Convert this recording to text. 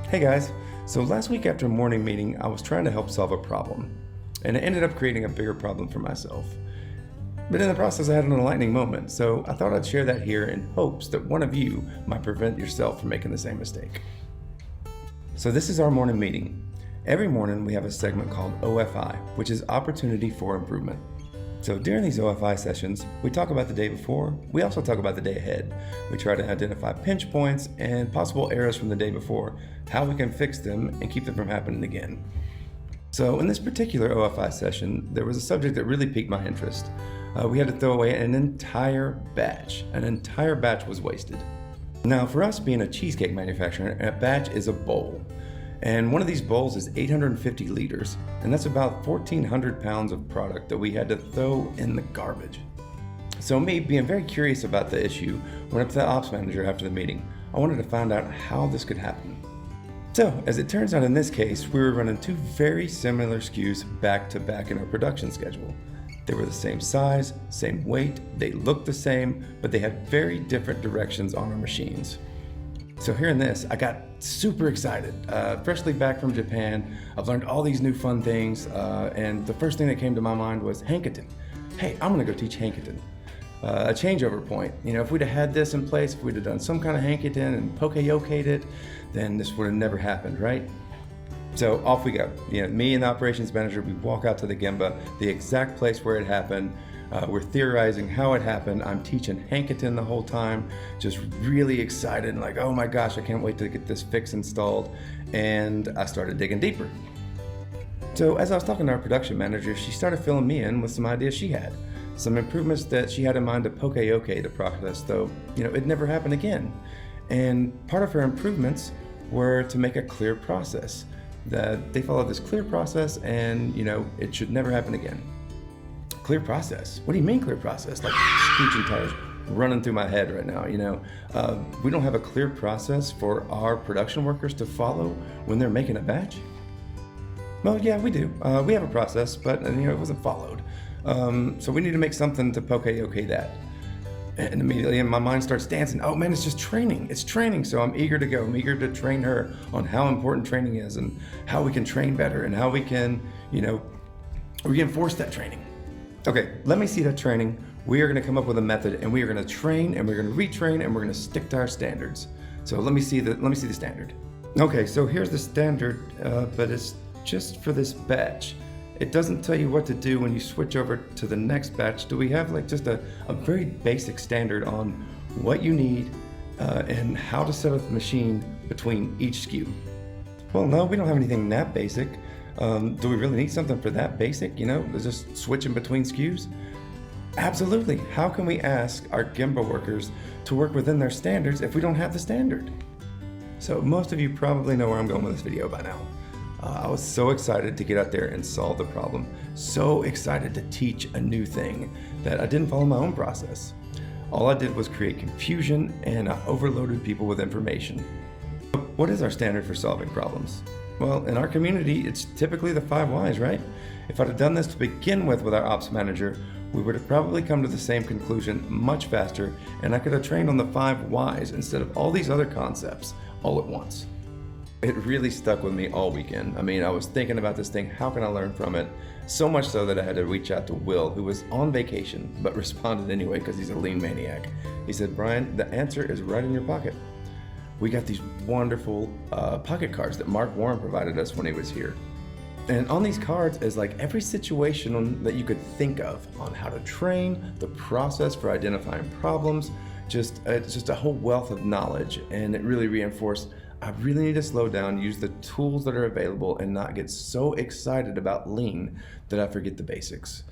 Hey guys, so last week after a morning meeting, I was trying to help solve a problem, and it ended up creating a bigger problem for myself. But in the process, I had an enlightening moment, so I thought I'd share that here in hopes that one of you might prevent yourself from making the same mistake. So this is our morning meeting. Every morning we have a segment called OFI, which is Opportunity for Improvement. So during these OFI sessions, we talk about the day before, we also talk about the day ahead. We try to identify pinch points and possible errors from the day before, how we can fix them and keep them from happening again. So in this particular OFI session, there was a subject that really piqued my interest. We had to throw away an entire batch. An entire batch was wasted. Now for us being a cheesecake manufacturer, a batch is a bowl. And one of these bowls is 850 liters, and that's about 1,400 pounds of product that we had to throw in the garbage. So me, being very curious about the issue, went up to the ops manager after the meeting. I wanted to find out how this could happen. So, as it turns out in this case, we were running two very similar SKUs back to back in our production schedule. They were the same size, same weight, they looked the same, but they had very different directions on our machines. So hearing this, I got super excited. Freshly back from Japan, I've learned all these new fun things, and the first thing that came to my mind was Hankiton. Hey, I'm gonna go teach Hankiton. A changeover point. You know, if we'd have had this in place, if we'd have done some kind of Hankiton and poke-yoked it, then this would have never happened, right? So off we go. You know, me and the operations manager, we walk out to the Gemba, the exact place where it happened. We're theorizing how it happened. I'm teaching Hankiton the whole time, just really excited and like, oh my gosh, I can't wait to get this fix installed. And I started digging deeper. So as I was talking to our production manager, she started filling me in with some ideas she had. Some improvements that she had in mind to poke-yoke the process, though, you know, it never happened again. And part of her improvements were to make a clear process. That they followed this clear process and, you know, it should never happen again. Clear process? What do you mean clear process? Like screeching tires running through my head right now, you know. We don't have a clear process for our production workers to follow when they're making a batch? Well, yeah, we do. We have a process, but you know, it wasn't followed. So we need to make something to poke-yoke that. And immediately my mind starts dancing. Oh man, it's just training. It's training. So I'm eager to go. I'm eager to train her on how important training is and how we can train better and how we can, you know, reinforce that training. Okay, let me see that training. We are gonna come up with a method and we are gonna train and we're gonna retrain and we're gonna stick to our standards. So let me see the standard. Okay, so here's the standard, but it's just for this batch. It doesn't tell you what to do when you switch over to the next batch. Do we have like just a very basic standard on what you need and how to set up the machine between each SKU? Well, no, we don't have anything that basic. Do we really need something for that basic? You know, just switching between SKUs? Absolutely. How can we ask our Gemba workers to work within their standards if we don't have the standard? So most of you probably know where I'm going with this video by now. I was so excited to get out there and solve the problem. So excited to teach a new thing that I didn't follow my own process. All I did was create confusion and I overloaded people with information. What is our standard for solving problems? Well, in our community, it's typically the 5 whys, right? If I'd have done this to begin with our ops manager, we would have probably come to the same conclusion much faster, and I could have trained on the 5 whys instead of all these other concepts all at once. It really stuck with me all weekend. I mean, I was thinking about this thing, how can I learn from it? So much so that I had to reach out to Will, who was on vacation, but responded anyway because he's a lean maniac. He said, Brian, the answer is right in your pocket. We got these wonderful pocket cards that Mark Warren provided us when he was here. And on these cards is like every situation that you could think of on how to train, the process for identifying problems, it's just a whole wealth of knowledge. And it really reinforced, I really need to slow down, use the tools that are available and not get so excited about lean that I forget the basics.